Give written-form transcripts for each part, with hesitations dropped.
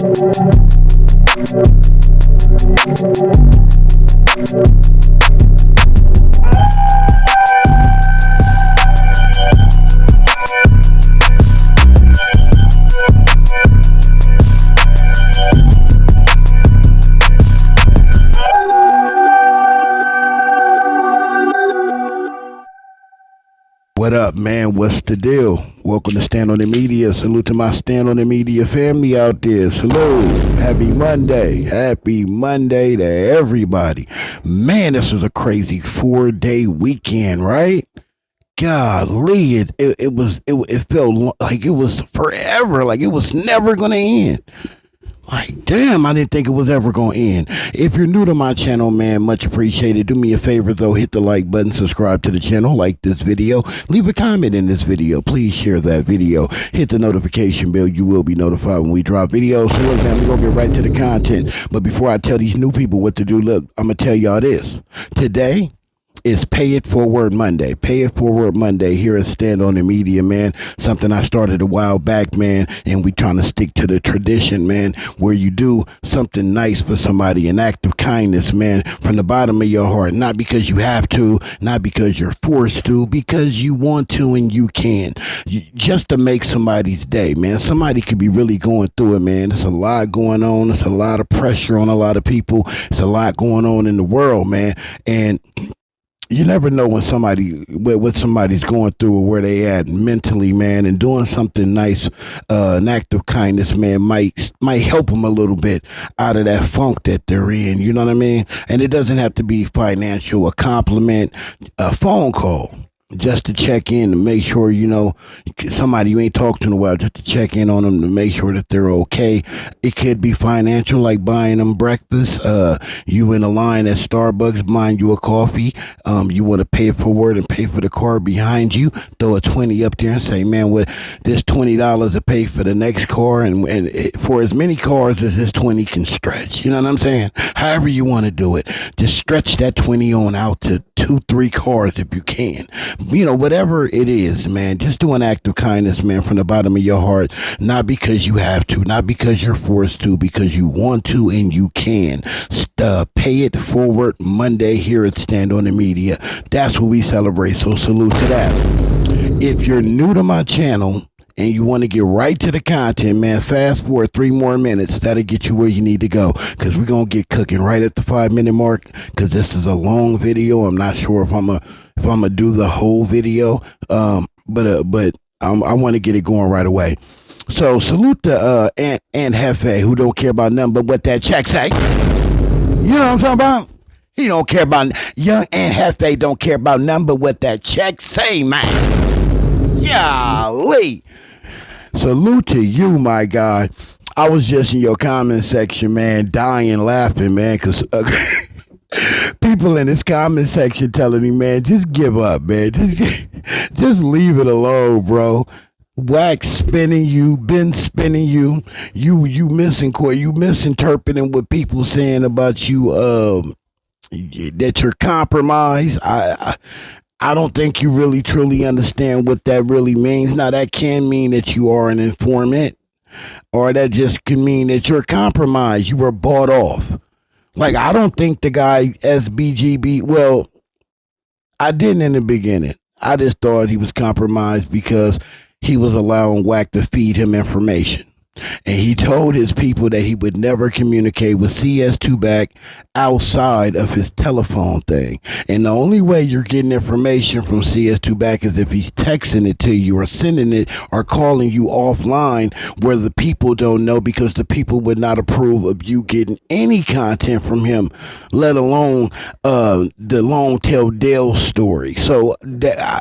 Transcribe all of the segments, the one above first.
What up, man? What's the deal? Welcome to Stand on the Media. Salute to my Stand on the Media family out there. Salute. Happy Monday. Happy Monday to everybody. Man, this was a crazy 4-day weekend, right? Golly, it felt like it was forever, like it was never gonna end. Like, damn, I didn't think it was ever going to end. If you're new to my channel, man, much appreciated. Do me a favor, though. Hit the like button, subscribe to the channel, like this video. Leave a comment in this video. Please share that video. Hit the notification bell. You will be notified when we drop videos. So, look, man, we're going to get right to the content. But before I tell these new people what to do, look, I'm going to tell y'all this. Today is Pay It Forward Monday. Pay It Forward Monday here at Stand on the Media, man. Something I started a while back, man, and we trying to stick to the tradition, man, where you do something nice for somebody, an act of kindness, man, from the bottom of your heart, not because you have to, not because you're forced to, because you want to and you can, just to make somebody's day, man. Somebody could be really going through it, man. There's a lot going on. There's a lot of pressure on a lot of people. There's a lot going on in the world, man, and you never know when what somebody's going through or where they at mentally, man, and doing something nice, an act of kindness, man, might help them a little bit out of that funk that they're in. You know what I mean? And it doesn't have to be financial, a compliment, a phone call. Just to check in to make sure, you know, somebody you ain't talked to in a while, just to check in on them to make sure that they're okay. It could be financial, like buying them breakfast. You in a line at Starbucks, buying you a coffee. You want to pay it forward and pay for the car behind you. Throw a 20 up there and say, man, what this $20 to pay for the next car, and for as many cars as this 20 can stretch. You know what I'm saying? However you want to do it, just stretch that 20 on out to 2-3 cars if you can. You know, whatever it is, man, just do an act of kindness, man, from the bottom of your heart, not because you have to, not because you're forced to, because you want to and you can. Pay It Forward Monday here at Stand on the Media. That's what we celebrate, so salute to that. If you're new to my channel and you want to get right to the content, man, fast forward 3 more minutes. That'll get you where you need to go, because we're going to get cooking right at the 5-minute mark, because this is a long video. I'm not sure if I'm gonna do the whole video, but I want to get it going right away. So salute to Aunt Jefe, who don't care about nothing but what that check say. You know what I'm talking about? He don't care about, young Aunt Jefe don't care about nothing but what that check say, man. Golly. Salute to you, my guy. I was just in your comment section, man, dying laughing, man, because people in this comment section telling me, man, just give up, man. Just leave it alone, bro. Wack spinning you, been spinning you. You misinterpreting what people saying about you, that you're compromised. I don't think you really truly understand what that really means. Now, that can mean that you are an informant, or that just can mean that you're compromised. You were bought off. Like, I don't think the guy SBGB, well, I didn't in the beginning. I just thought he was compromised because he was allowing Wack to feed him information. And he told his people that he would never communicate with CS2BACK outside of his telephone thing. And the only way you're getting information from CS2BACK is if he's texting it to you or sending it or calling you offline, where the people don't know, because the people would not approve of you getting any content from him, let alone the Long Tail Dale story. So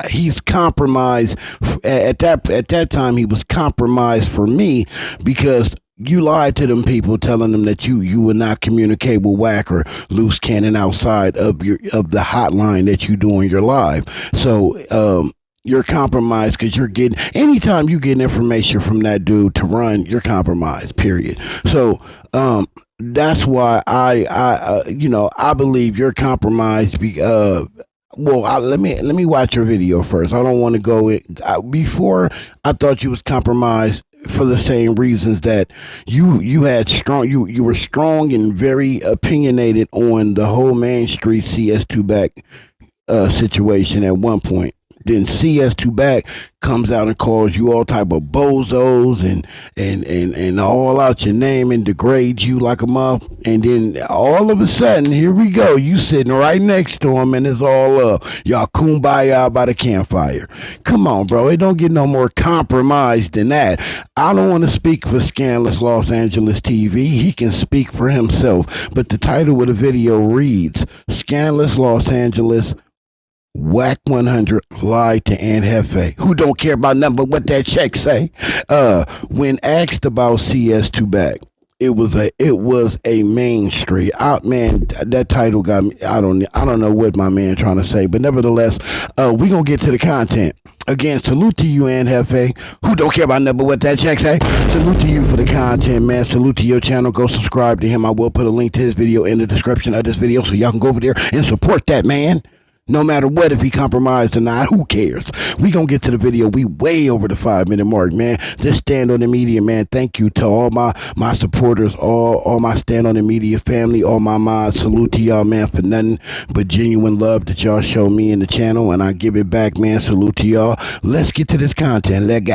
he's compromised. At that time, he was compromised for me, because you lied to them people, telling them that you would not communicate with Wack or Loose Cannon outside of the hotline that you do in your live. So you're compromised, because anytime you get information from that dude to run, you're compromised, period. So that's why I believe you're compromised. Let me watch your video first. I don't want to go in. Before, I thought you was compromised for the same reasons that you were strong and very opinionated on the whole Main Street CS2BACK situation at one point. Then CS2BACK comes out and calls you all type of bozos and all out your name and degrades you like a muff. And then all of a sudden, here we go. You sitting right next to him and it's all up. Y'all kumbaya by the campfire. Come on, bro. It don't get no more compromised than that. I don't want to speak for Scandalous Los Angeles TV. He can speak for himself. But the title of the video reads, Scandalous Los Angeles Wack 100 lied to Jefe, who don't care about nothing but what that check say. When asked about CS2BACK, it was a Main Street. Man, that title got me. I don't know what my man trying to say, but nevertheless, we gonna get to the content. Again, salute to you, Jefe, who don't care about nothing but what that check say. Salute to you for the content, man. Salute to your channel. Go subscribe to him. I will put a link to his video in the description of this video so y'all can go over there and support that man. No matter what, if he compromised or not, who cares? We gonna get to the video. We way over the 5-minute mark, man. This Stand on the Media, man. Thank you to all my supporters, all my Stand on the Media family, all my mods. Salute to y'all, man, for nothing but genuine love that y'all show me in the channel, and I give it back, man. Salute to y'all. Let's get to this content. Let go.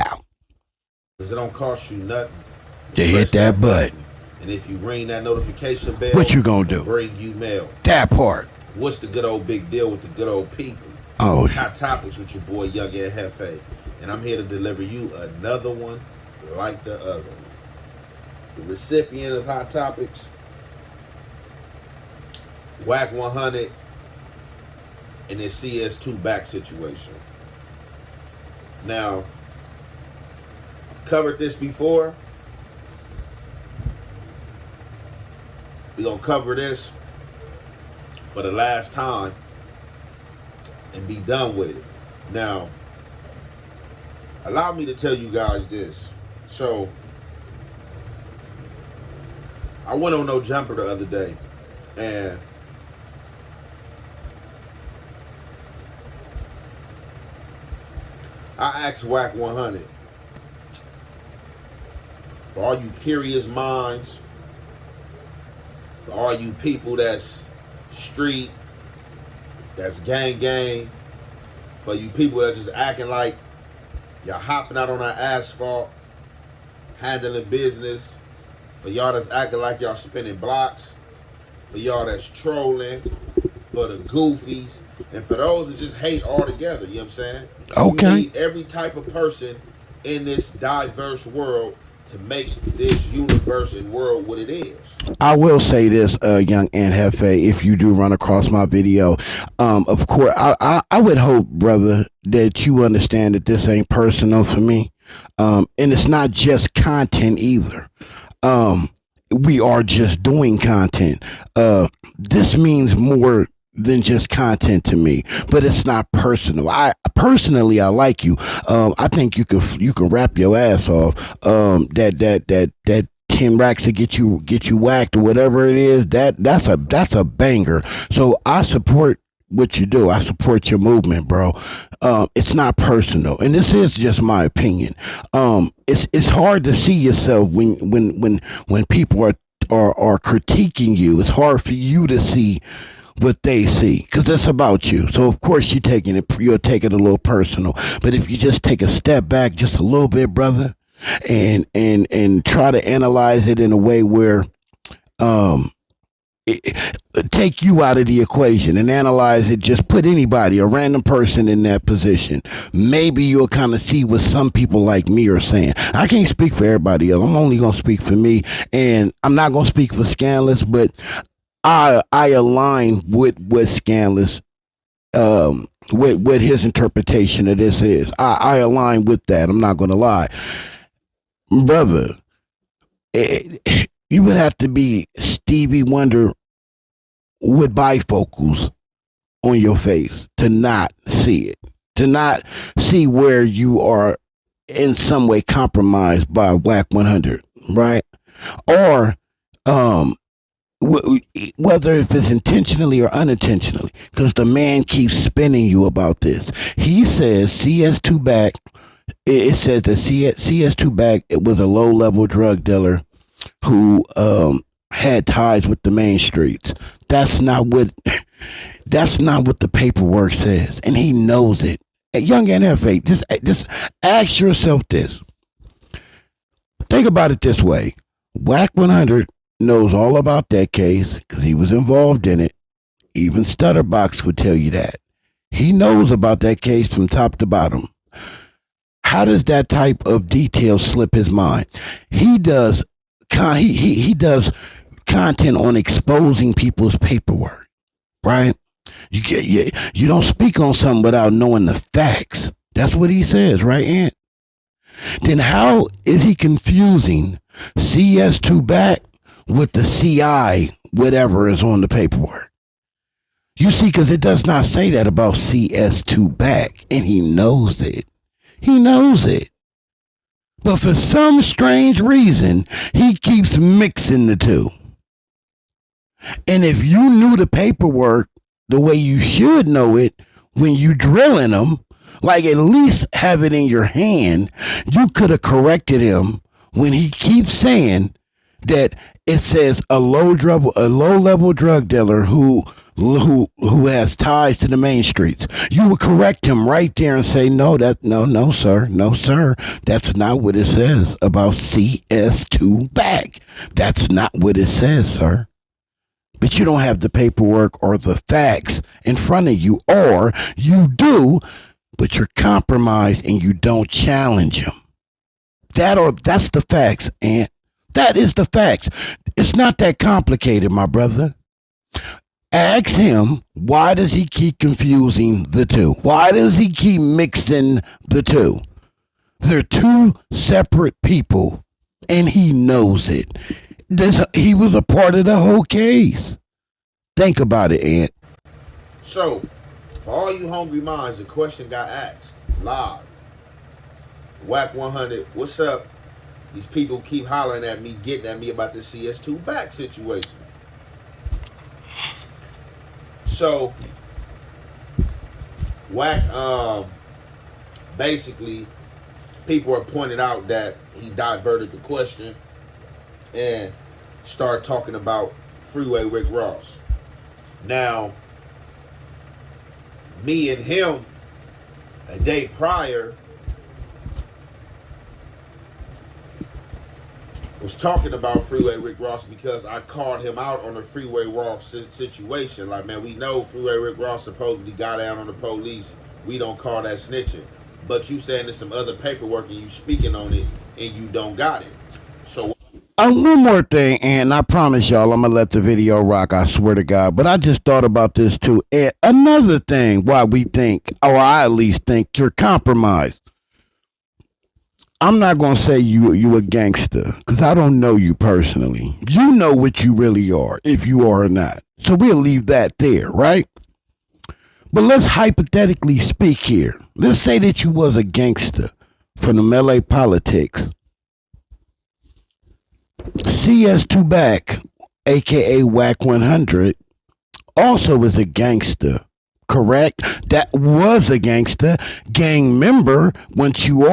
Because it don't cost you nothing to hit that button. And if you ring that notification bell, what you gonna do? Bring you mail. That part. What's the good old big deal with the good old people? Oh, Hot Topics with your boy Young and Jefe. And I'm here to deliver you another one like the other one. The recipient of Hot Topics, Wack 100 in this CS2BACK situation. Now, I've covered this before. We're going to cover this for the last time and be done with it. Now, allow me to tell you guys this. So, I went on No Jumper the other day, and I asked Wack 100, for all you curious minds, for all you people that's street, that's gang, for you people that just acting like y'all hopping out on that asphalt, handling business, for y'all that's acting like y'all spinning blocks, for y'all that's trolling, for the goofies, and for those that just hate altogether, you know what I'm saying? Okay. You need every type of person in this diverse world to make this universe and world what it is. I will say this, Young and Jefe, if you do run across my video, of course, I would hope, brother, that you understand that this ain't personal for me. And it's not just content either. We are just doing content. This means more than just content to me, but it's not personal. I personally like you. I think you can rap your ass off. That 10 racks to get you whacked or whatever it is, that's a banger. So I support what you do. I support your movement, bro. It's not personal, and this is just my opinion. It's hard to see yourself when people are critiquing you. It's hard for you to see what they see, because it's about you. So of course you'll take it a little personal. But if you just take a step back just a little bit, brother, and try to analyze it in a way where take you out of the equation and analyze it, just put anybody, a random person in that position, maybe you'll kind of see what some people like me are saying. I can't speak for everybody else. I'm only going to speak for me, and I'm not going to speak for Scandalous, but I align with what Scandalous, what his interpretation of this is. I align with that. I'm not going to lie. Brother, you would have to be Stevie Wonder with bifocals on your face to not see it, to not see where you are in some way compromised by Wack 100, right? Or whether if it's intentionally or unintentionally, because the man keeps spinning you about this. He says CS2BACK It says that CS2BACK, it was a low-level drug dealer who had ties with the main streets. That's not what that's not what the paperwork says, and he knows it. Hey, young NFA, just ask yourself this. Think about it this way: Wack 100 knows all about that case because he was involved in it. Even Stutterbox would tell you that. He knows about that case from top to bottom. How does that type of detail slip his mind? He does he does content on exposing people's paperwork, right? You don't speak on something without knowing the facts. That's what he says, right, Ant? Then how is he confusing CS2BACK with the CI, whatever is on the paperwork? You see, because it does not say that about CS2BACK, and he knows it. He knows it. But for some strange reason, he keeps mixing the two. And if you knew the paperwork the way you should know it when you drilling them, like at least have it in your hand, you could have corrected him when he keeps saying that it says a low level drug dealer who has ties to the main streets. You would correct him right there and say, no, sir. That's not what it says about CS2BACK. That's not what it says, sir. But you don't have the paperwork or the facts in front of you, or you do, but you're compromised and you don't challenge him. That's the facts, and that is the facts. It's not that complicated, my brother. Ask him, why does he keep confusing the two? Why does he keep mixing the two? They're two separate people, and he knows it. He was a part of the whole case. Think about it, Ant. So, for all you hungry minds, the question got asked live. Wack 100, what's up? These people keep hollering at me, getting at me about the CS2BACK situation. So, Wack, basically, people are pointed out that he diverted the question and started talking about Freeway Rick Ross. Now, me and him, a day prior, was talking about Freeway Rick Ross because I called him out on the Freeway Ross situation. Like, man, we know Freeway Rick Ross supposedly got down on the police. We don't call that snitching. But you saying there's some other paperwork and you speaking on it and you don't got it. So one more thing, and I promise y'all I'm going to let the video rock, I swear to God. But I just thought about this too. And another thing why we think, or I at least think, you're compromised. I'm not going to say you a gangster, because I don't know you personally. You know what you really are, if you are or not. So we'll leave that there, right? But let's hypothetically speak here. Let's say that you was a gangster from the LA politics. CS2BACK, aka Wack 100, also was a gangster, correct? That was a gangster, gang member. Once you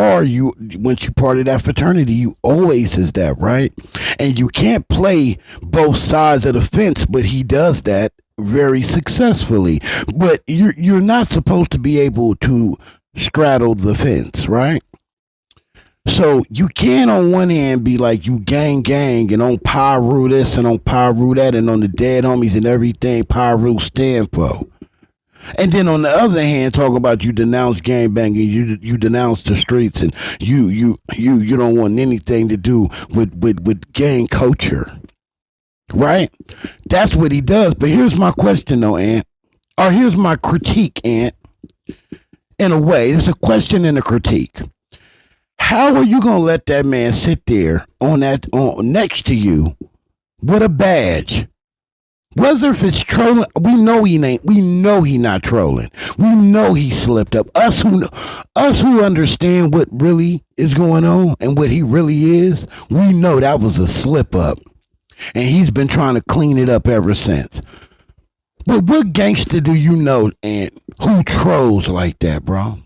part of that fraternity, you always is that, right? And you can't play both sides of the fence, but he does that very successfully. But you're not supposed to be able to straddle the fence, right? So you can on one hand be like you gang and on Pyru this and on Pyru that and on the dead homies and everything Pyru stand for. And then on the other hand, talk about you denounce gangbanging, you denounce the streets, and you don't want anything to do with gang culture. Right? That's what he does. But here's my question though, Ant. Or here's my critique, Ant. In a way, it's a question and a critique. How are you gonna let that man sit there on next to you with a badge? Whether if it's trolling, we know he ain't. We know he not trolling. We know he slipped up. Us who understand what really is going on and what he really is, we know that was a slip up, and he's been trying to clean it up ever since. But what gangster do you know, and who trolls like that, bro?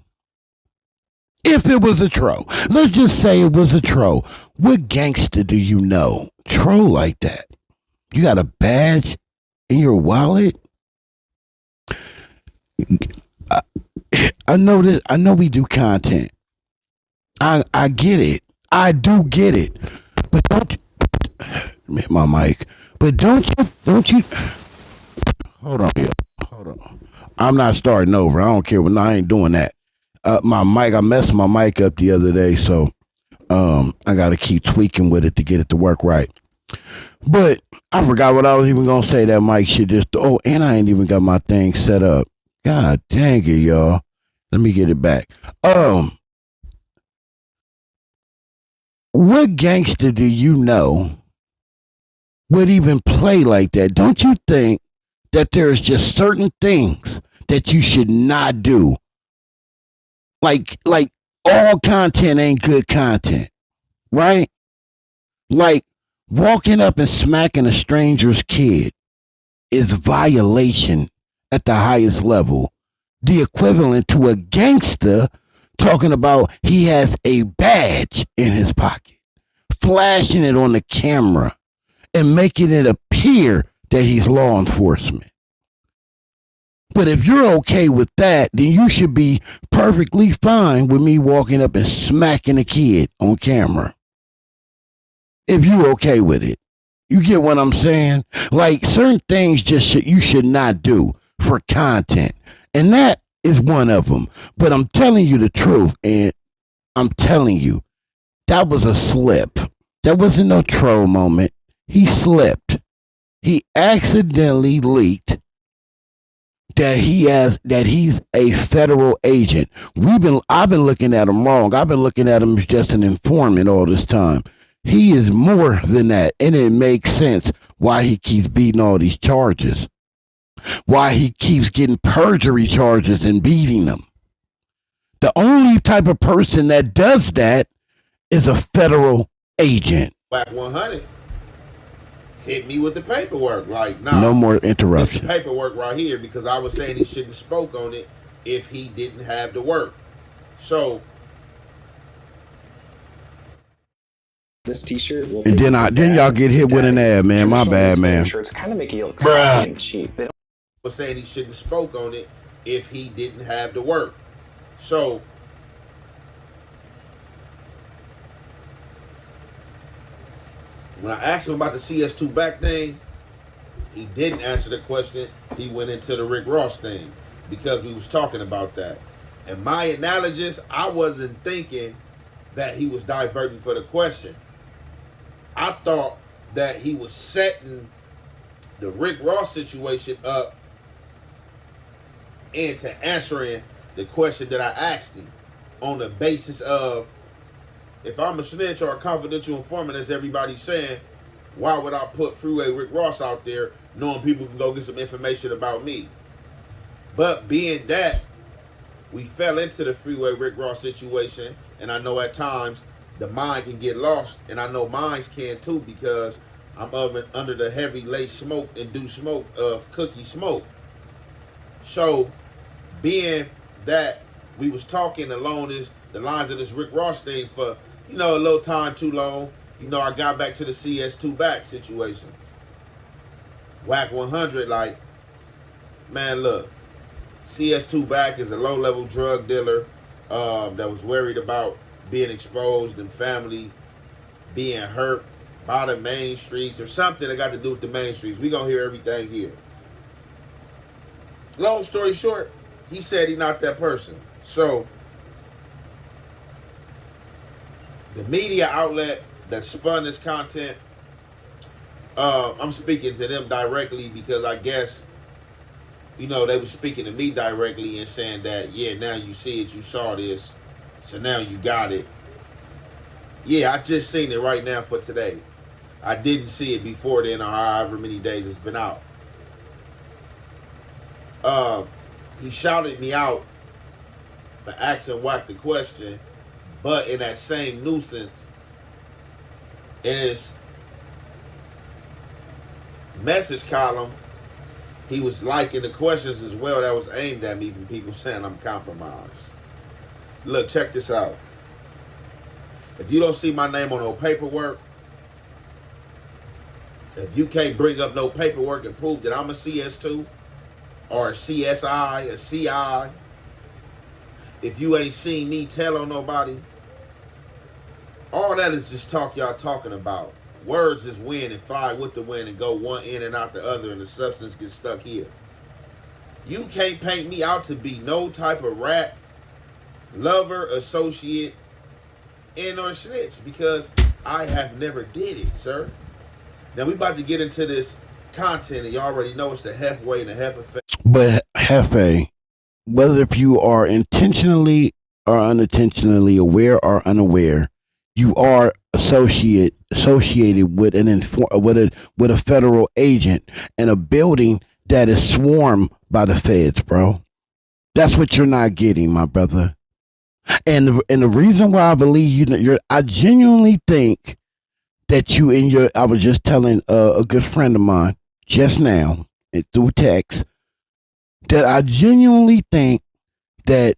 If it was a troll, let's just say it was a troll. What gangster do you know troll like that? You got a badge in your wallet? I know that. I know we do content. I get it. I do get it. But don't my mic. But don't you hold on here. Hold on. I'm not starting over. I don't care. No, I ain't doing that. My mic, I messed my mic up the other day, so I gotta keep tweaking with it to get it to work right. But I forgot what I was even gonna say. That mic should just and I ain't even got my thing set up. God dang it, y'all. Let me get it back. What gangster do you know would even play like that? Don't you think that there's just certain things that you should not do? Like all content ain't good content, right? Like walking up and smacking a stranger's kid is violation at the highest level. The equivalent to a gangster talking about he has a badge in his pocket, flashing it on the camera and making it appear that he's law enforcement. But if you're okay with that, then you should be perfectly fine with me walking up and smacking a kid on camera. If you're okay with it. You get what I'm saying? Like certain things you should not do for content. And that is one of them. But I'm telling you the truth, and I'm telling you, that was a slip. That wasn't no troll moment. He slipped. He accidentally leaked that he's a federal agent. I've been looking at him wrong. I've been looking at him as just an informant all this time. He is more than that, and it makes sense why he keeps beating all these charges. Why he keeps getting perjury charges and beating them. The only type of person that does that is a federal agent. Wack 100 hit me with the paperwork. Like, nah, no more interruption. This paperwork right here, because I was saying he shouldn't have spoke on it if he didn't have the work. So this t-shirt will and then y'all get hit with an ad, man. My bad, man. Shirts kind of make you look sloppy and cheap. They was saying he shouldn't have spoke on it if he didn't have the work. So when I asked him about the CS2BACK thing, he didn't answer the question. He went into the Rick Ross thing because we was talking about that. And my analogist, I wasn't thinking that he was diverting for the question. I thought that he was setting the Rick Ross situation up into answering the question that I asked him on the basis of, if I'm a snitch or a confidential informant, as everybody's saying, why would I put Freeway Rick Ross out there knowing people can go get some information about me? But being that we fell into the Freeway Rick Ross situation, and I know at times the mind can get lost, and I know minds can too, because I'm under the heavy lace smoke, induced smoke of cookie smoke. So being that we was talking along the lines of this Rick Ross thing for, a little time too long, I got back to the CS2BACK situation. Wack 100, like, man, look, CS2BACK is a low-level drug dealer that was worried about being exposed and family being hurt by the main streets or something that got to do with the main streets. We gonna hear everything here. Long story short, he said he not that person. So the media outlet that spun this content, I'm speaking to them directly because I guess, they were speaking to me directly and saying that, yeah, now you see it, you saw this, so now you got it. Yeah, I just seen it right now for today. I didn't see it before then or however many days it's been out. He shouted me out for asking Wack the question, but in that same nuisance, in his message column, he was liking the questions as well that was aimed at me from people saying I'm compromised. Look, check this out. If you don't see my name on no paperwork, if you can't bring up no paperwork and prove that I'm a CS2 or a CSI, a CI, if you ain't seen me tell on nobody, all that is just talk y'all talking about. Words is wind and fly with the wind and go one in and out the other, and the substance gets stuck here. You can't paint me out to be no type of rat, lover, associate, and or snitch, because I have never did it, sir. Now we about to get into this content, and you already know it's the halfway and the half effect. But Jefe, whether if you are intentionally or unintentionally aware or unaware, you are associated with with a federal agent in a building that is swarmed by the feds, bro. That's what you're not getting, my brother. And the reason why I believe I genuinely think that I was just telling a good friend of mine just now through text that I genuinely think that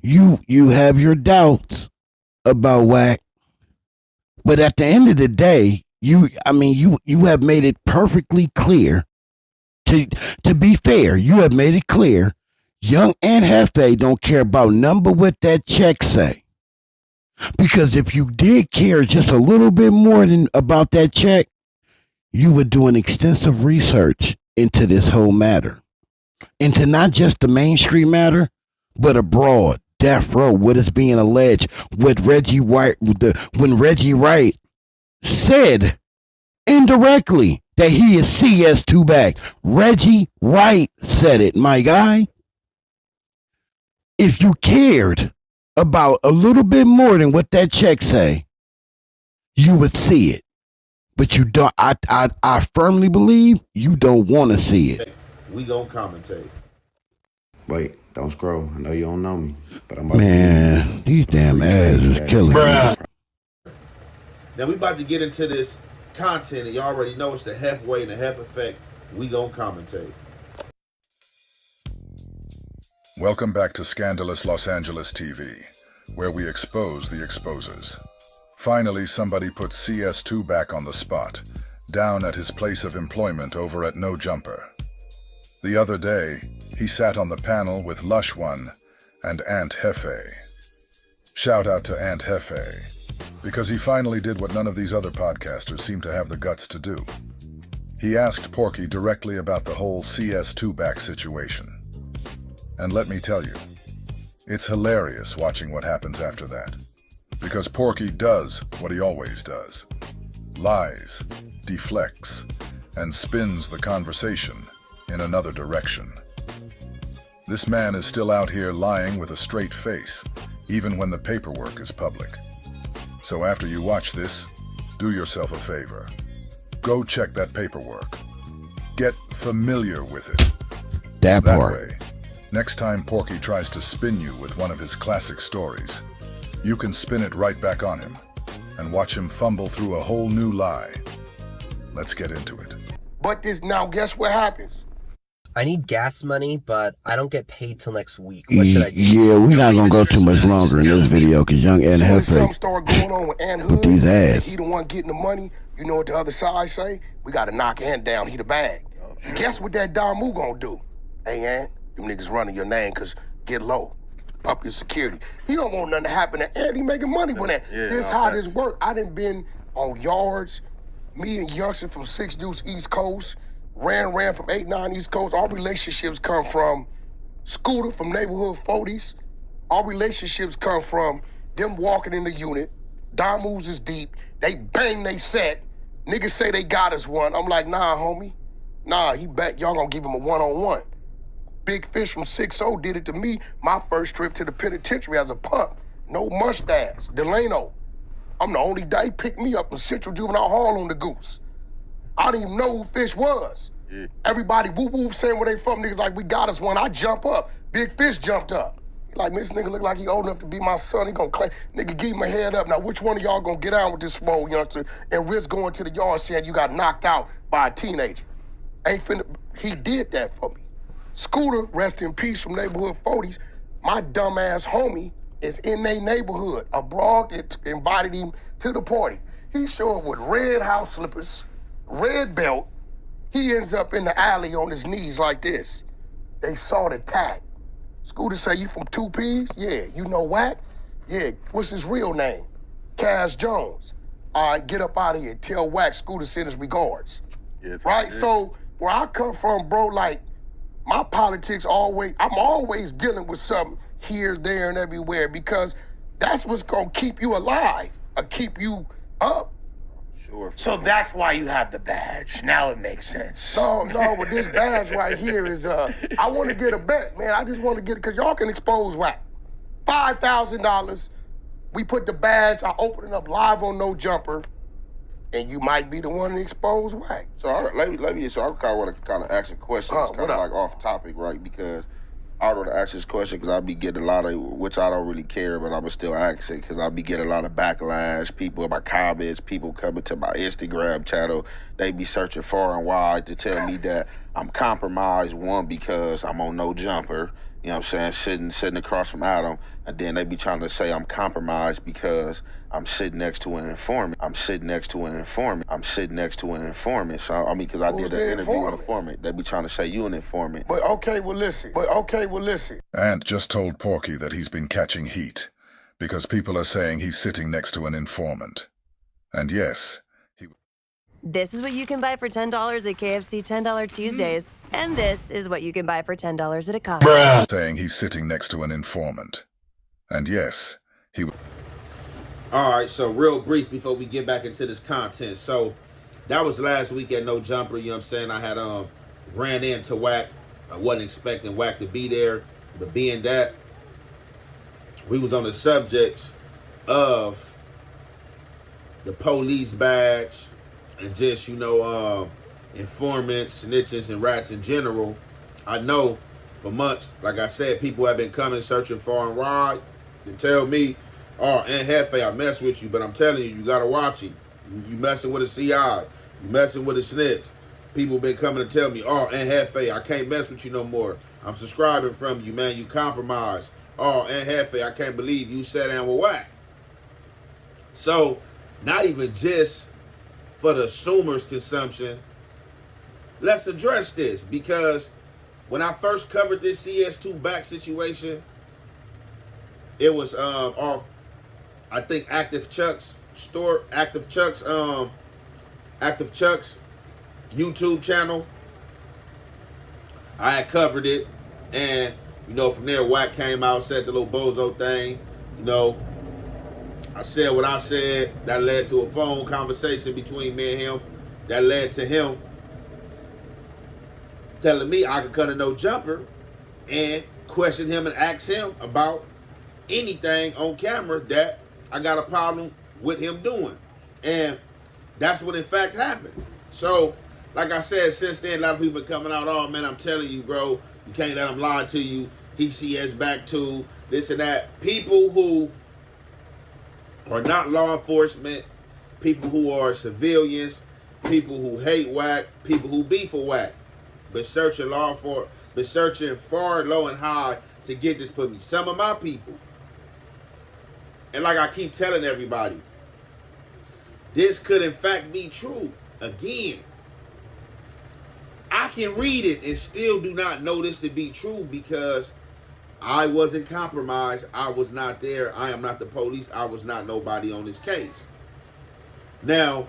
you have your doubts about Wack, but at the end of the day, you have made it perfectly clear. To be fair, you have made it clear. Young and Jefe don't care about number what that check say. Because if you did care just a little bit more than about that check, you would do an extensive research into this whole matter. Into not just the mainstream matter, but abroad, death row, what is being alleged, what when Reggie Wright said indirectly that he is CS2BACK. Reggie Wright said it, my guy. If you cared about a little bit more than what that check say, you would see it. But you don't. I firmly believe you don't want to see it. We gonna commentate. Wait, don't scroll. I know you don't know me, but I'm about Man, these damn ads is killing me. Now we about to get into this content, and you already know it's the halfway and the half effect. We gonna commentate. Welcome back to Scandalous Los Angeles TV, where we expose the exposers. Finally, somebody put CS2BACK on the spot, down at his place of employment over at No Jumper. The other day, he sat on the panel with Lush One and Aunt Jefe. Shout out to Aunt Jefe, because he finally did what none of these other podcasters seem to have the guts to do. He asked Porky directly about the whole CS2BACK situation. And let me tell you, it's hilarious watching what happens after that. Because Porky does what he always does. Lies, deflects, and spins the conversation in another direction. This man is still out here lying with a straight face, even when the paperwork is public. So after you watch this, do yourself a favor. Go check that paperwork. Get familiar with it. That part. Way, next time Porky tries to spin you with one of his classic stories, you can spin it right back on him and watch him fumble through a whole new lie. Let's get into it. But now guess what happens? I need gas money, but I don't get paid till next week. What should I do? Yeah, we're not gonna go too much longer in this video because Young and Jefe Something start going on with Ant Hood, with these ads. he the one getting the money. You know what the other side say? We gotta knock Ant down, he the bag. Guess what that Damu gonna do? Hey Ant, them niggas running your name, cause get low. Up your security. He don't want nothing to happen to Ant. He making money with that. This how this work. I done been on yards. Me and Youngster from 6 Deuce East Coast. Ran from 8-9 East Coast. Our relationships come from Scooter from neighborhood 40s. Our relationships come from them walking in the unit. Damus is deep. They bang they set. Niggas say they got us one. I'm like, nah, homie. Nah, he back. Y'all gonna give him a one-on-one. Big Fish from 6-0 did it to me my first trip to the penitentiary as a punk. No mustache. Delano. I'm the only guy. He picked me up in Central Juvenile Hall on the Goose. I didn't even know who Fish was. Yeah. Everybody whoop saying where they from. Niggas like, we got us one. I jump up. Big Fish jumped up. He like, man, this nigga look like he old enough to be my son. He gonna claim. Nigga, give him a head up. Now, which one of y'all gonna get out with this small youngster and risk going to the yard saying you got knocked out by a teenager? Ain't finna. He did that for me. Scooter, rest in peace, from neighborhood 40s, my dumb ass homie, is in their neighborhood. A broad that invited him to the party. He showed up with red house slippers, red belt. He ends up in the alley on his knees like this. They saw the tag. Scooter say, you from 2Ps? Yeah. You know Wack? Yeah. What's his real name? Cash Jones. All right, get up out of here. Tell Wack Scooter send his regards. Yeah, right? So where I come from, bro, like, my politics I'm always dealing with something here, there, and everywhere because that's what's gonna keep you alive or keep you up. Sure. So that's why you have the badge. Now it makes sense. No, but this badge right here is, I want to get a bet, man. I just want to get it because y'all can expose Wack. $5,000. We put the badge, I open it up live on No Jumper, and you might be the one to expose Wack. So I kind of want to kind of ask a question. It's kind of like off topic, right? Because I want to ask this question because I be getting a lot of, which I don't really care, but I'm still asking because I be getting a lot of backlash. People in my comments, people coming to my Instagram channel, they be searching far and wide to tell me that I'm compromised. One, because I'm on No Jumper. You know what I'm saying? Sitting across from Adam, and then they be trying to say I'm compromised because I'm sitting next to an informant. So, I mean, because I did an interview with an informant. They be trying to say you an informant. But okay, well, listen. Ant just told Porky that he's been catching heat because people are saying he's sitting next to an informant. And yes, This is what you can buy for $10 at KFC $10 Tuesdays. And this is what you can buy for $10 at a college. Saying he's sitting next to an informant. And yes, All right, so real brief before we get back into this content. So that was last week at No Jumper, you know what I'm saying? I had ran into Wack. I wasn't expecting Wack to be there, but being that we was on the subject of the police badge and just, informants, snitches, and rats in general. I know for months, like I said, people have been coming searching far and wide to tell me, oh, and Jefe, I mess with you, but I'm telling you, you gotta watch him. You messing with a CI, you messing with a snitch. People been coming to tell me, oh, and Jefe, I can't mess with you no more. I'm subscribing from you, man, you compromised. Oh, and Jefe, I can't believe you sat down with Wack. So, not even just for the consumer's consumption, let's address this, because when I first covered this CS2BACK situation, it was off, I think, Active Chuck's YouTube channel. I had covered it, and from there Wack came out, said the little bozo thing. I said what I said. That led to a phone conversation between me and him. That led to him telling me I could cut a No Jumper and question him and ask him about anything on camera that I got a problem with him doing. And that's what in fact happened. So, like I said, since then, a lot of people are coming out, oh man, I'm telling you, bro, you can't let him lie to you. He CS2BACK too, this and that. People who are not law enforcement, people who are civilians, people who hate Wack, people who beef for Wack, but searching far, low, and high to get this put me. Some of my people. And like I keep telling everybody, this could in fact be true. Again, I can read it and still do not know this to be true because I wasn't compromised. I was not there. I am not the police. I was not nobody on this case. Now,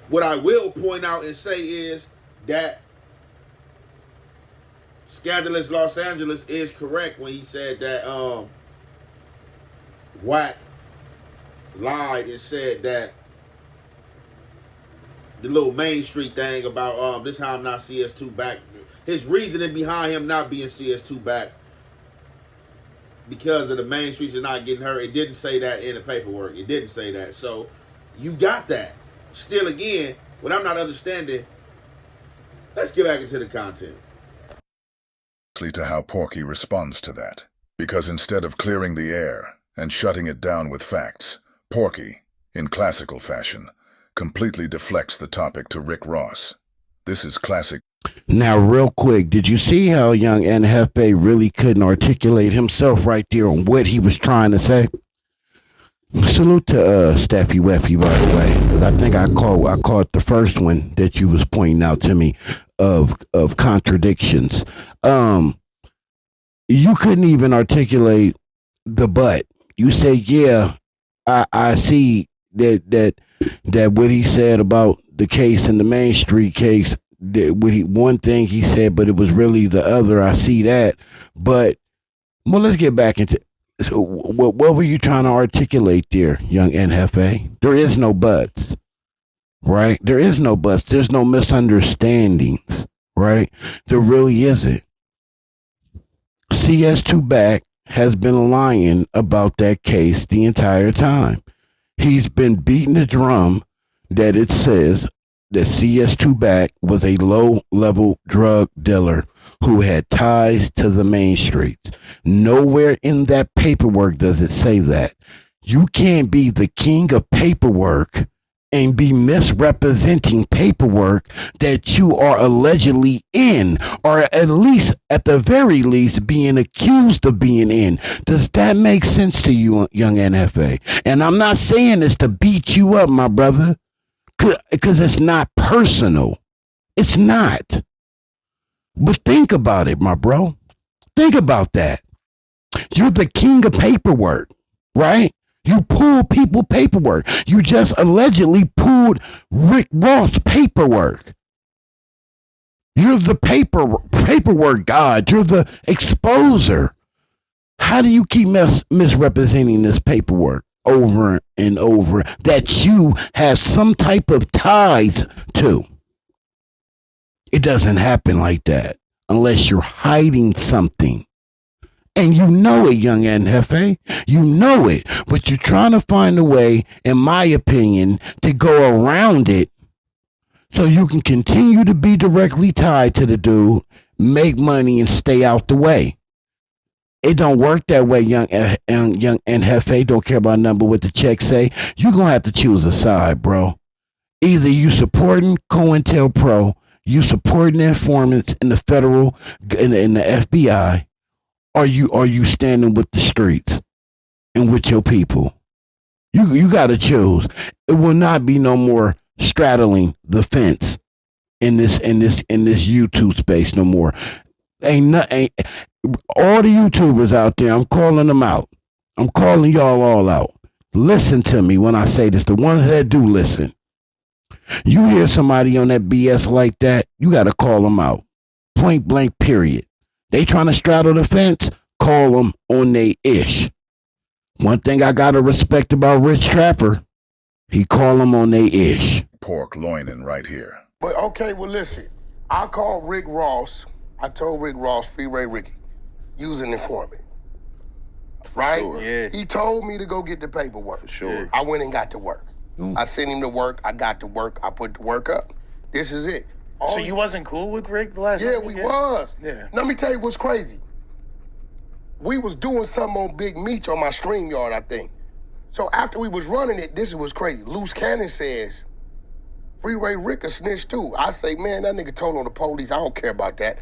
what I will point out and say is that Scandalous Los Angeles is correct when he said that Wack lied and said that the little Main Street thing about this how I'm not CS2BACK. His reasoning behind him not being CS2BACK because of the Main Streets are not getting hurt. It didn't say that in the paperwork. It didn't say that. So you got that. Still, again, what I'm not understanding, let's get back into the content. To how Porky responds to that. Because instead of clearing the air and shutting it down with facts, Porky, in classical fashion, completely deflects the topic to Rick Ross. This is classic Now, real quick, did you see how young Jefe really couldn't articulate himself right there on what he was trying to say? Salute to Steffi Weffy, by the way, because I think I caught the first one that you was pointing out to me of contradictions. You couldn't even articulate the but. You say, yeah, I see that what he said about the case in the Main Street case. One thing he said, but it was really the other. I see that, but well, let's get back into. So, what were you trying to articulate there, young Jefe? There is no buts, right? There is no buts. There's no misunderstandings, right? There really isn't. CS2BACK has been lying about that case the entire time. He's been beating the drum that it says that CS2BACK was a low-level drug dealer who had ties to the main streets. Nowhere in that paperwork does it say that. You can't be the king of paperwork and be misrepresenting paperwork that you are allegedly in, or at least, at the very least, being accused of being in. Does that make sense to you, young NFA? And I'm not saying this to beat you up, my brother, because it's not personal. It's not. But think about it, my bro. Think about that. You're the king of paperwork, right? You pull people paperwork. You just allegedly pulled Rick Ross paperwork. You're the paperwork god. You're the exposer. How do you keep misrepresenting this paperwork over and over that you have some type of ties to? It doesn't happen like that unless you're hiding something. And you know it, young Jefe. You know it. But you're trying to find a way, in my opinion, to go around it so you can continue to be directly tied to the dude, make money, and stay out the way. It don't work that way, young Jefe. Don't care about number what the check say. You're going to have to choose a side, bro. Either you supporting COINTELPRO, you supporting informants in the federal, in the FBI, are you standing with the streets and with your people? You got to choose. It will not be no more straddling the fence in this YouTube space no more. Ain't all the YouTubers out there. I'm calling them out. I'm calling y'all all out. Listen to me when I say this. The ones that do listen. You hear somebody on that BS like that, you got to call them out. Point blank. Period. They trying to straddle the fence, call them on they ish. One thing I got to respect about Rich Trapper, he call them on they ish. Pork loining right here. But okay, well listen, I called Rick Ross. I told Rick Ross, Freeway Ricky, use an informant. Right? Sure. Yeah. He told me to go get the paperwork. For sure. I went and got to work. I sent him to work. I got to work. I put the work up. This is it. So you wasn't cool with Rick the last time? Yeah, we was. Yeah. Let me tell you what's crazy. We was doing something on Big Meech on my StreamYard, I think. So after we was running it, this is what's crazy. Loose Cannon says, Freeway Rick a snitch too. I say, man, that nigga told on the police. I don't care about that.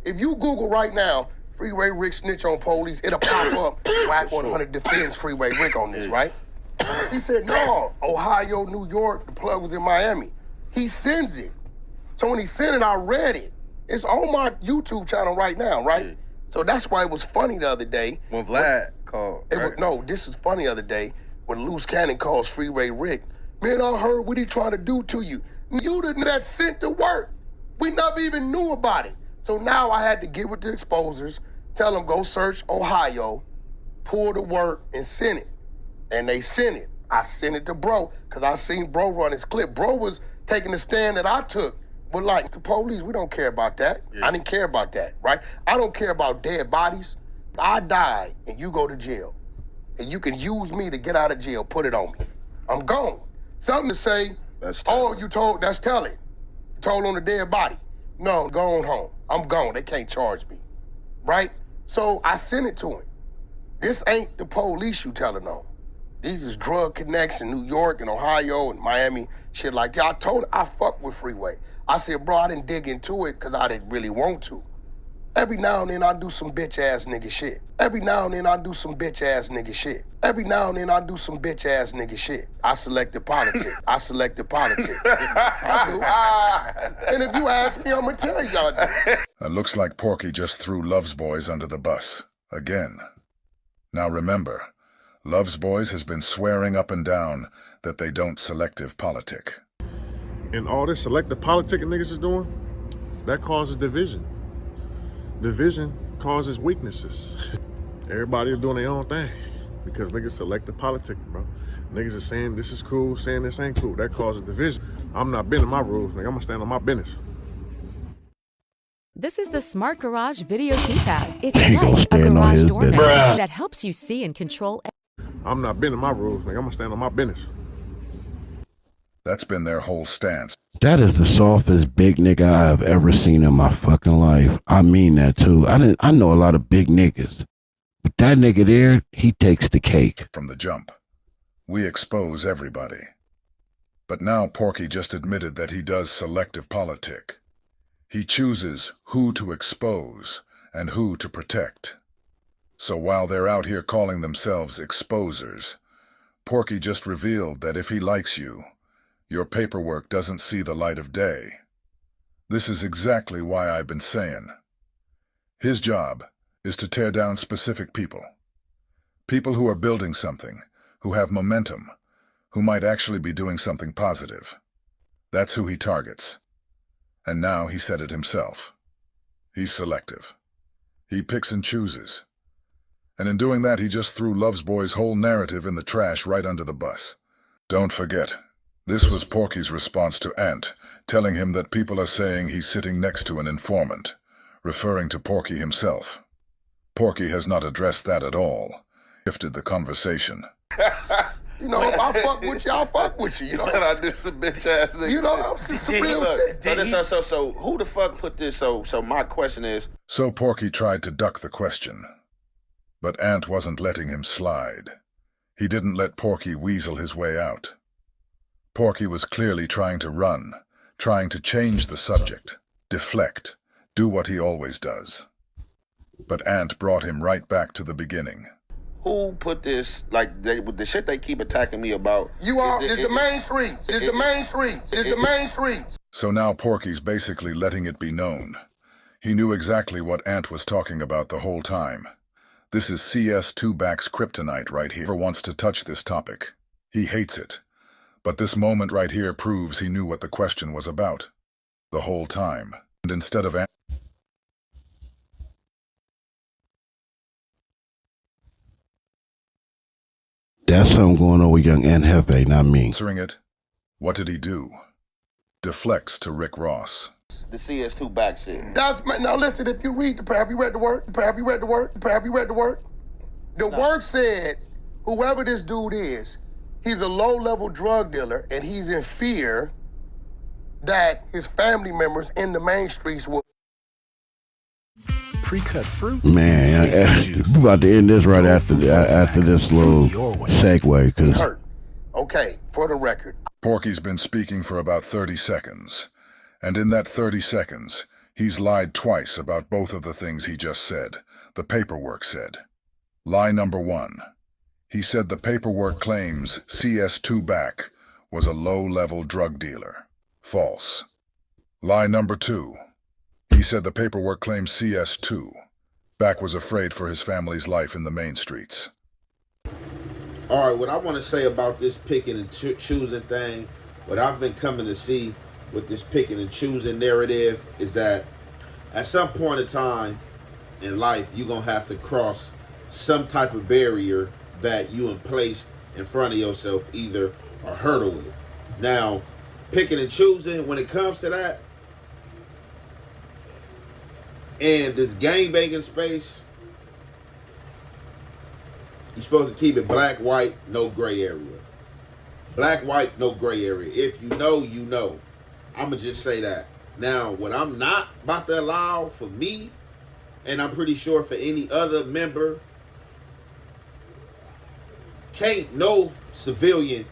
If you Google right now, Freeway Rick snitch on police, it'll pop up. Wack 100 defends Freeway Rick on this, right? He said, no, Ohio, New York, the plug was in Miami. He sends it. So when he sent it, I read it. It's on my YouTube channel right now, right? Yeah. So that's why it was funny the other day. When Vlad called. No, this is funny the other day when Loose Cannon calls Freeway Rick. Man, I heard what he trying to do to you. You didn't that sent to work. We never even knew about it. So now I had to get with the exposers, tell them go search Ohio, pull the work, and send it. And they sent it. I sent it to Bro, because I seen Bro run his clip. Bro was taking the stand that I took. But like, the police, we don't care about that. Yeah. I didn't care about that, right? I don't care about dead bodies. I die and you go to jail. And you can use me to get out of jail, put it on me. I'm gone. Something to say, you told, that's telling. You told on the dead body. No, I'm going home. I'm gone. They can't charge me, right? So I sent it to him. This ain't the police you telling on. These is drug connects in New York and Ohio and Miami, shit like that. I told her I fuck with Freeway. I said, bro, I didn't dig into it because I didn't really want to. Every now and then I do some bitch ass nigga shit. Every now and then I do some bitch ass nigga shit. Every now and then I do some bitch ass nigga shit. I selected politics. I selected politics. I do. And if you ask me, I'm gonna tell you I do. It looks like Porky just threw Love's Boys under the bus. Again. Now remember, Love's Boys has been swearing up and down that they don't selective politic. And all this selective politicking niggas is doing, that causes division. Division causes weaknesses. Everybody is doing their own thing because niggas selective politicking, bro. Niggas are saying this is cool, saying this ain't cool. That causes division. I'm not bending my rules, nigga. I'm gonna stand on my business. This is the Smart Garage Video Keypad. It's Ain't gonna like a stand on garage his door business. knob that helps you see and control. I'm not bending my rules, nigga. I'm gonna stand on my business. That's been their whole stance. That is the softest big nigga I've ever seen in my fucking life. I mean that too. I know a lot of big niggas, but that nigga there, he takes the cake. From the jump. We expose everybody. But now Porky just admitted that he does selective politic. He chooses who to expose and who to protect. So while they're out here calling themselves exposers, Porky just revealed that if he likes you, your paperwork doesn't see the light of day. This is exactly why I've been saying. His job is to tear down specific people. People who are building something, who have momentum, who might actually be doing something positive. That's who he targets. And now he said it himself. He's selective. He picks and chooses. And in doing that, he just threw Love's Boy's whole narrative in the trash right under the bus. Don't forget, this was Porky's response to Ant, telling him that people are saying he's sitting next to an informant, referring to Porky himself. Porky has not addressed that at all. Shifted the conversation. You know, if I fuck with you, I'll fuck with you. You know, I do some bitch ass nigga. You know, I'm just some real shit. So who the fuck put this? So my question is. So Porky tried to duck the question. But Ant wasn't letting him slide. He didn't let Porky weasel his way out. Porky was clearly trying to run, trying to change the subject, deflect, do what he always does. But Ant brought him right back to the beginning. Who put this, like, the shit they keep attacking me about? You are, it's the main streets. It's the main streets. It's the main streets. So now Porky's basically letting it be known. He knew exactly what Ant was talking about the whole time. This is CS2BACK's kryptonite right here. He never wants to touch this topic. He hates it. But this moment right here proves he knew what the question was about. The whole time. And instead of That's something going on with young Aunt Jefe, not me. answering it, what did he do? Deflects to Rick Ross. The CS2BACK shit. Now listen, if you read the have you read the work? Have you read the work? Have you read the work? The work said, whoever this dude is, he's a low-level drug dealer, and he's in fear that his family members in the main streets will. Pre-cut fruit. Man, we're about to end this right after this little segue, because. Okay, for the record. Porky's been speaking for about 30 seconds. And in that 30 seconds, he's lied twice about both of the things he just said, the paperwork said. Lie number 1. He said the paperwork claims CS2BACK was a low-level drug dealer. False. Lie number 2. He said the paperwork claims CS2BACK was afraid for his family's life in the main streets. All right, what I want to say about this picking and choosing thing, what I've been coming to see with this picking and choosing narrative is that at some point in time in life, you're going to have to cross some type of barrier that you placed in front of yourself, either or hurdle it. Now, picking and choosing, when it comes to that, and this gang-banging space, you're supposed to keep it black, white, no gray area. Black, white, no gray area. If you know, you know. I'm going to just say that. Now, what I'm not about to allow for me, and I'm pretty sure for any other member can't no civilian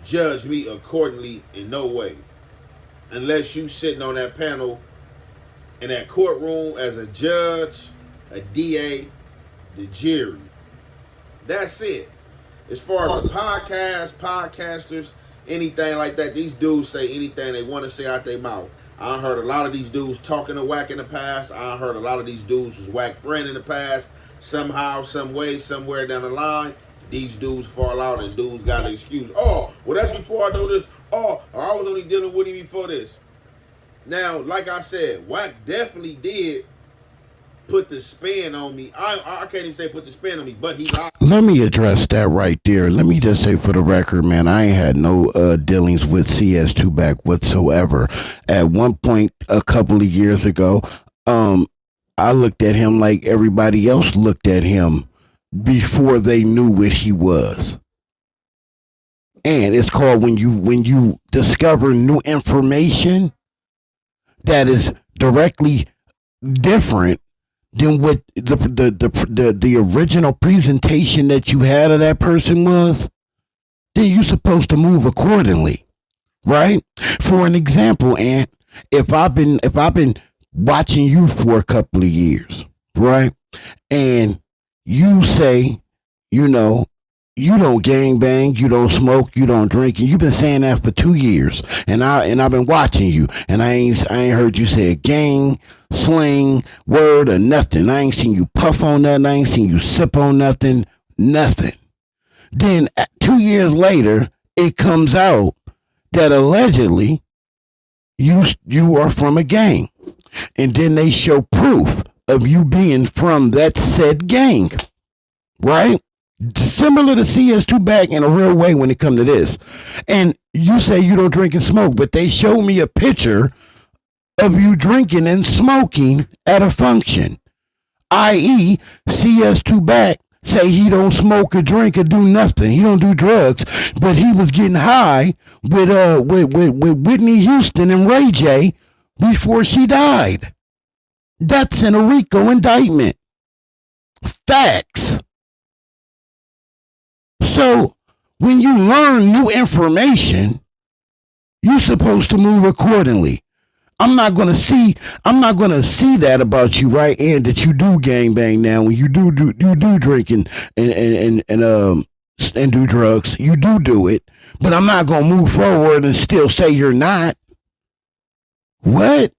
judge me accordingly in no way. Unless you sitting on that panel in that courtroom as a judge, a DA, the jury. That's it. As far as the podcasters, anything like that, these dudes say anything they want to say out their mouth. I heard a lot of these dudes talking to Wack in the past. I heard a lot of these dudes was Wack friend in the past. Somehow, some way, somewhere down the line, these dudes fall out and dudes got an excuse. Oh, well, that's before I know this. Oh, I was only dealing with him before this. Now, like I said, Wack definitely did put the spin on me. I can't even say put the spin on me, but he lied. Let me address that right there. Let me just say for the record, man, I ain't had no dealings with CS2BACK whatsoever. At one point, a couple of years ago, I looked at him like everybody else looked at him before they knew what he was. And it's called when you discover new information that is directly different than what the original presentation that you had of that person was, then you're supposed to move accordingly, right? For an example, Ant, if I've been watching you for a couple of years, right, and you say, you know, you don't gangbang, you don't smoke, you don't drink, and you've been saying that for 2 years, and I've been watching you, and I ain't heard you say a gang, slang, word, or nothing. I ain't seen you puff on nothing. I ain't seen you sip on nothing. Then 2 years later, it comes out that allegedly you are from a gang, and then they show proof of you being from that said gang, right? Similar to CS2BACK in a real way when it comes to this. And you say you don't drink and smoke, but they show me a picture of you drinking and smoking at a function, i.e. CS2BACK say he don't smoke or drink or do nothing. He don't do drugs, but he was getting high with Whitney Houston and Ray J before she died. That's an RICO indictment. Facts. So when you learn new information, you're supposed to move accordingly. I'm not gonna see that about you, right? And that you do gangbang now. When you do drink and do drugs, you do it. But I'm not gonna move forward and still say you're not. What?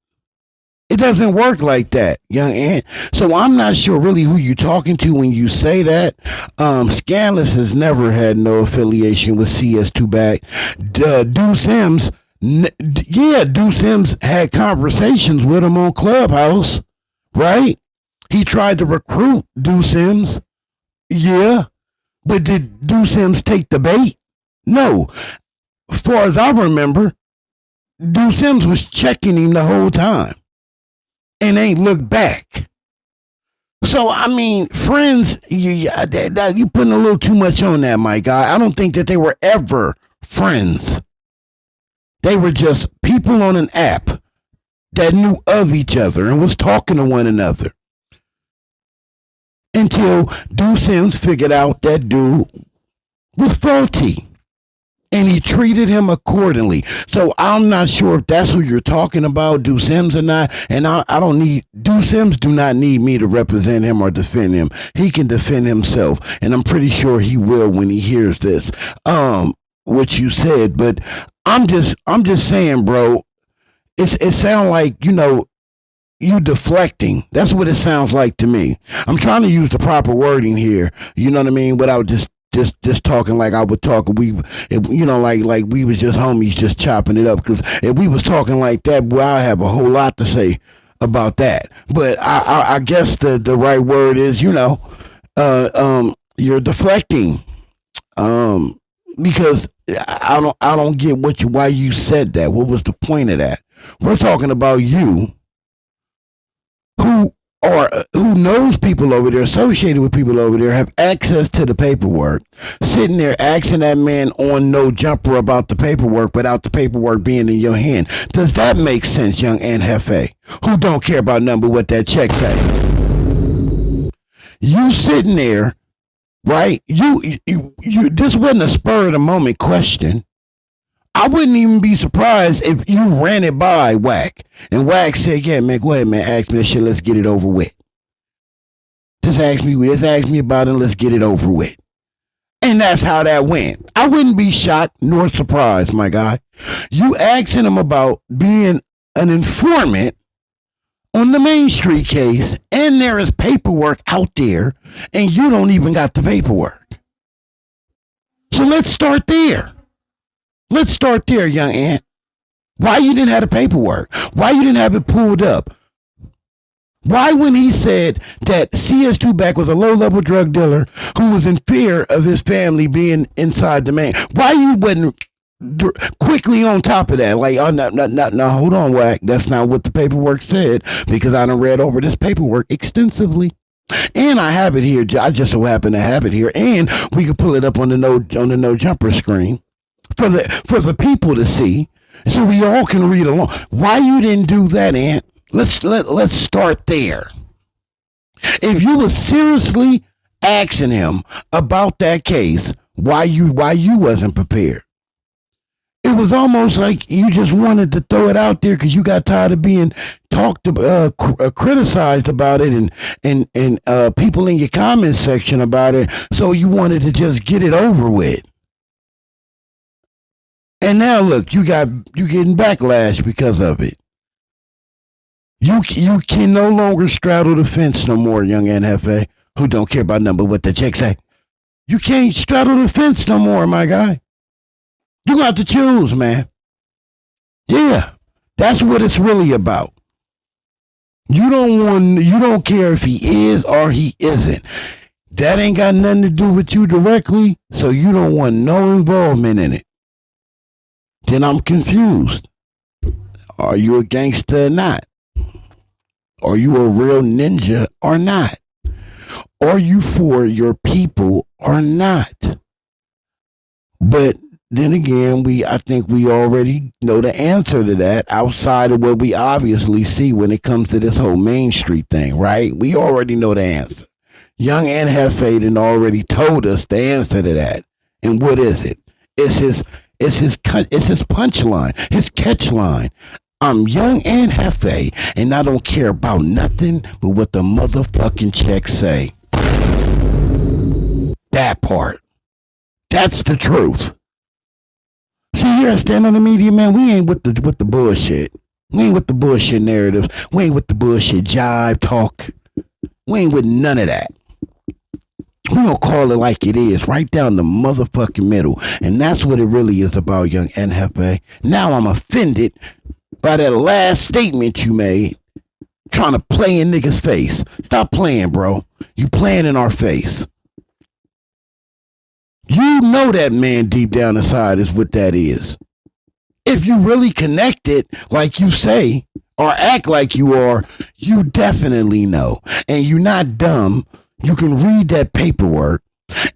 It doesn't work like that, young Ant. So I'm not sure really who you're talking to when you say that. Scandalous has never had no affiliation with CS2BACK. Deuce Sims, Deuce Sims had conversations with him on Clubhouse, right? He tried to recruit Deuce Sims. Yeah. But did Deuce Sims take the bait? No. As far as I remember, Deuce Sims was checking him the whole time and ain't looked back. So, I mean, friends, you putting a little too much on that, my guy. I don't think that they were ever friends. They were just people on an app that knew of each other and was talking to one another. Until Deuce Sims figured out that dude was faulty. And he treated him accordingly. So I'm not sure if that's who you're talking about, Deuce Sims or not. And I don't need, Deuce Sims do not need me to represent him or defend him. He can defend himself. And I'm pretty sure he will when he hears this. What you said. But I'm just saying, bro, it sounds like, you know, you deflecting. That's what it sounds like to me. I'm trying to use the proper wording here. You know what I mean? Without just talking like I would talk. Like we was just homies just chopping it up. Because if we was talking like that, boy, I have a whole lot to say about that. But I guess the right word is, you know, you're deflecting. Because I don't get why you said that. What was the point of that? We're talking about you who knows people over there, associated with people over there, have access to the paperwork, sitting there asking that man on no jumper about the paperwork without the paperwork being in your hand. Does that make sense, young Aunt Jefe, who don't care about nothing but what that check say? You sitting there right? You this wasn't a spur of the moment question. I wouldn't even be surprised if you ran it by Wack and Wack said, "Yeah, man, go ahead, man, ask me this shit. Let's get it over with. Just ask me about it. And let's get it over with." And that's how that went. I wouldn't be shocked nor surprised, my guy. You asking him about being an informant on the Main Street case, and there is paperwork out there, and you don't even got the paperwork. So let's start there. Let's start there, young Ant. Why you didn't have the paperwork? Why you didn't have it pulled up? Why, when he said that CS2BACK was a low-level drug dealer who was in fear of his family being inside the main, why you wasn't quickly on top of that? Like, oh, no, hold on, Wack. That's not what the paperwork said, because I done read over this paperwork extensively. And I have it here. I just so happen to have it here. And we could pull it up on the no jumper screen for the people to see, so we all can read along. Why you didn't do that, Ant? Let's start there. If you were seriously asking him about that case, why you wasn't prepared? It was almost like you just wanted to throw it out there because you got tired of being criticized about it, and people in your comments section about it. So you wanted to just get it over with. And now look, you getting backlash because of it. You can no longer straddle the fence no more, young Jefe, who don't care about nothing but what the chicks say. You can't straddle the fence no more, my guy. You got to choose, man. Yeah, that's what it's really about. You don't care if he is or he isn't. That ain't got nothing to do with you directly, so you don't want no involvement in it. Then I'm confused. Are you a gangster or not? Are you a real ninja or not? Are you for your people or not? But then again, I think we already know the answer to that outside of what we obviously see when it comes to this whole Main Street thing, right? We already know the answer. Young Jefe done already told us the answer to that. And what is it? It's his punchline, his catch line. I'm young Jefe, and I don't care about nothing but what the motherfucking checks say. That part. That's the truth. See, here I stand on the media, man. We ain't with the bullshit. We ain't with the bullshit narratives. We ain't with the bullshit jive talk. We ain't with none of that. We gonna call it like it is, right down the motherfucking middle. And that's what it really is about, young Jefe. Now I'm offended by that last statement you made, trying to play in niggas' face. Stop playing, bro. You playing in our face. You know that man deep down inside is what that is. If you really connect it like you say, or act like you are, you definitely know. And you're not dumb. You can read that paperwork,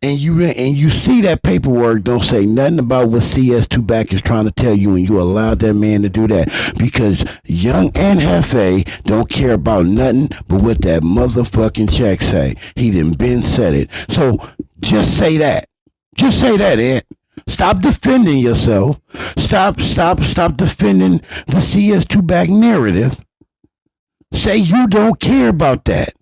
and you see that paperwork don't say nothing about what CS2BACK is trying to tell you, and you allowed that man to do that because young Jefe don't care about nothing but what that motherfucking check say. He done been said it. So just say that. Just say that, Ed. Stop defending yourself. Stop defending the CS2BACK narrative. Say you don't care about that.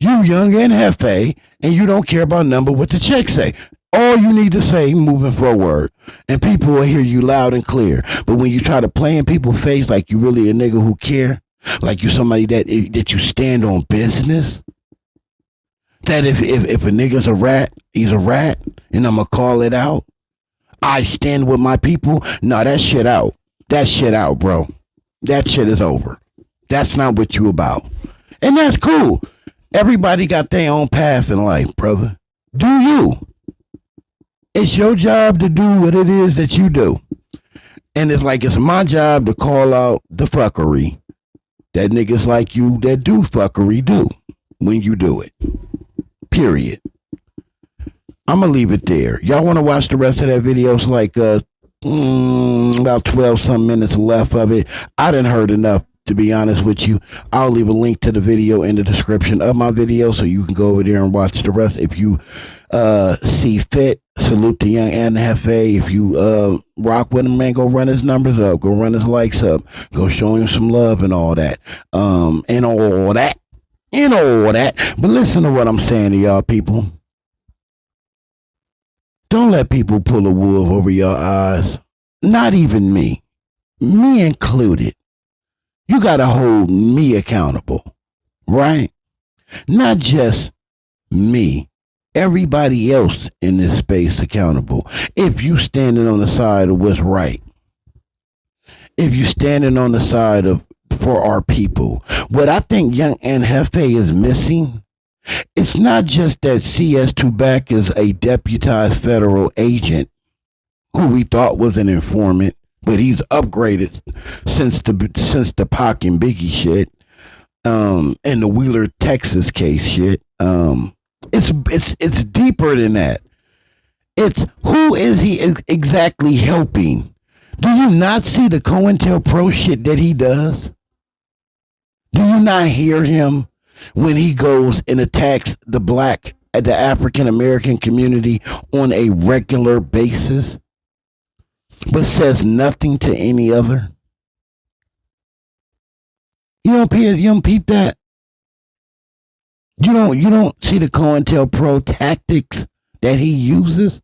You young Jefe, and you don't care about number what the check say. All you need to say moving forward, and people will hear you loud and clear. But when you try to play in people's face like you really a nigga who care, like you somebody that you stand on business, that if a nigga's a rat, he's a rat, and I'm gonna call it out. I stand with my people. No, that shit out. That shit out, bro. That shit is over. That's not what you about. And that's cool. Everybody got their own path in life, brother. Do you? It's your job to do what it is that you do. And it's like it's my job to call out the fuckery that niggas like you that do fuckery do when you do it. Period. I'm going to leave it there. Y'all want to watch the rest of that video? It's like about 12 some minutes left of it. I done heard enough, to be honest with you. I'll leave a link to the video in the description of my video so you can go over there and watch the rest. If you see fit. Salute to young NFA. If you rock with him, man, go run his numbers up. Go run his likes up. Go show him some love and all that. And all that. And all that. But listen to what I'm saying to y'all people. Don't let people pull a wool over your eyes. Not even me. Me included. You gotta hold me accountable. Right? Not just me. Everybody else in this space accountable. If you standing on the side of what's right. If you standing on the side of for our people. What I think young Jefe is missing, it's not just that CS2BACK is a deputized federal agent who we thought was an informant, but he's upgraded since the Pac and Biggie shit, and the Wheeler, Texas case shit. It's deeper than that. It's who is he exactly helping? Do you not see the COINTELPRO shit that he does? Do you not hear him when he goes and attacks the African American community on a regular basis, but says nothing to any other? You don't peep that? You don't see the COINTELPRO tactics that he uses?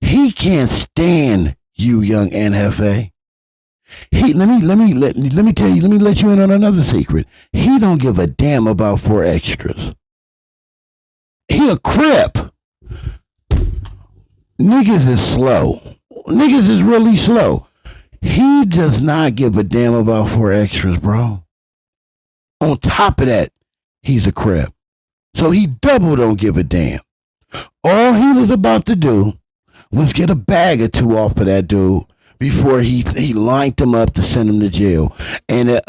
He can't stand you, young NFA. Let me tell you, let me let you in on another secret. He don't give a damn about 4 extras. He a crip. Niggas is slow. Niggas is really slow. He does not give a damn about 4 extras, bro. On top of that, he's a crip. So he double don't give a damn. All he was about to do was get a bag or 2 off of that dude before he lined him up to send him to jail. And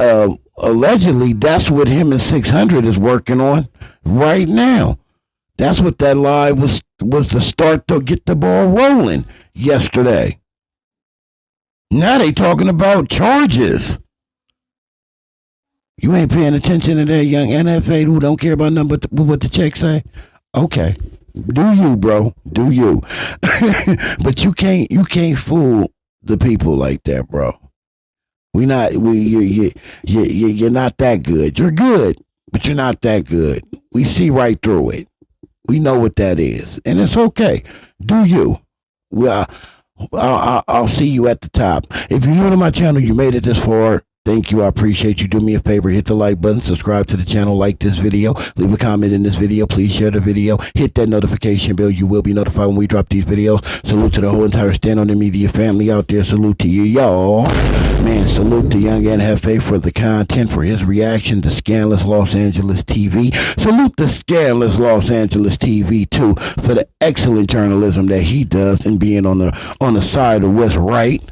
allegedly, that's what him and 600 is working on right now. That's what that live was to start to get the ball rolling yesterday. Now they talking about charges. You ain't paying attention to that young NFA who don't care about nothing but what the check say? Okay. Do you, bro. Do you. But you can't fool the people like that, bro. You're not that good. You're good, but you're not that good. We see right through it. We know what that is. And it's okay. Do you. Well, I'll see you at the top. If you're new to my channel, you made it this far. Thank you. I appreciate you. Do me a favor. Hit the like button. Subscribe to the channel. Like this video. Leave a comment in this video. Please share the video. Hit that notification bell. You will be notified when we drop these videos. Salute to the whole entire Stand on the Media family out there. Salute to you, y'all. Man, salute to young Jefe for the content, for his reaction to Scandalous Los Angeles TV. Salute to Scandalous Los Angeles TV, too, for the excellent journalism that he does and being on the side of what's right.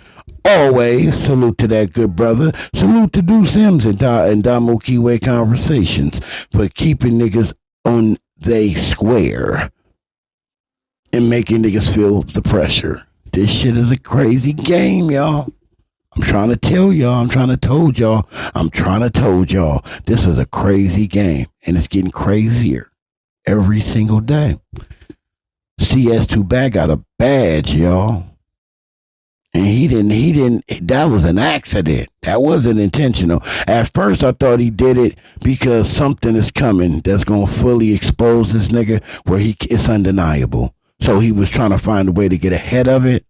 Always salute to that good brother. Salute to Deuce Sims and Damo Kiwe Conversations for keeping niggas on they square and making niggas feel the pressure. This shit is a crazy game, y'all. I'm trying to tell y'all. I'm trying to told y'all. This is a crazy game, and it's getting crazier every single day. CS2BACK got a badge, y'all. And he didn't, that was an accident. That wasn't intentional. At first, I thought he did it because something is coming that's going to fully expose this nigga where it's undeniable. So he was trying to find a way to get ahead of it.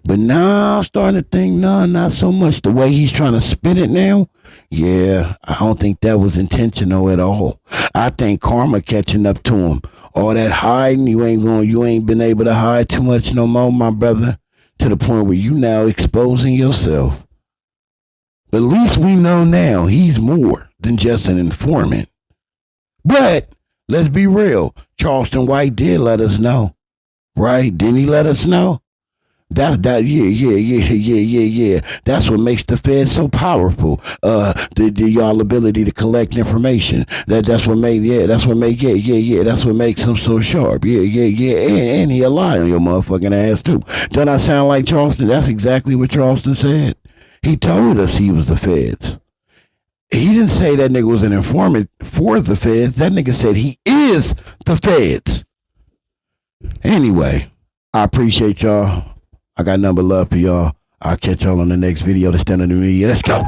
But now I'm starting to think, no, not so much. The way he's trying to spin it now, yeah, I don't think that was intentional at all. I think karma catching up to him. All that hiding, you ain't been able to hide too much no more, my brother. To the point where you now exposing yourself. At least we know now he's more than just an informant. But let's be real. Charleston White did let us know. Right? Didn't he let us know? Yeah. That's what makes the Fed so powerful. Y'all ability to collect information. That's what makes him so sharp. And he a lie on your motherfucking ass too. Doesn't I sound like Charleston? That's exactly what Charleston said. He told us he was the Feds. He didn't say that nigga was an informant for the Feds. That nigga said he is the Feds. Anyway, I appreciate y'all. I got nothing but love for y'all. I'll catch y'all on the next video to Stand on the Media. Let's go.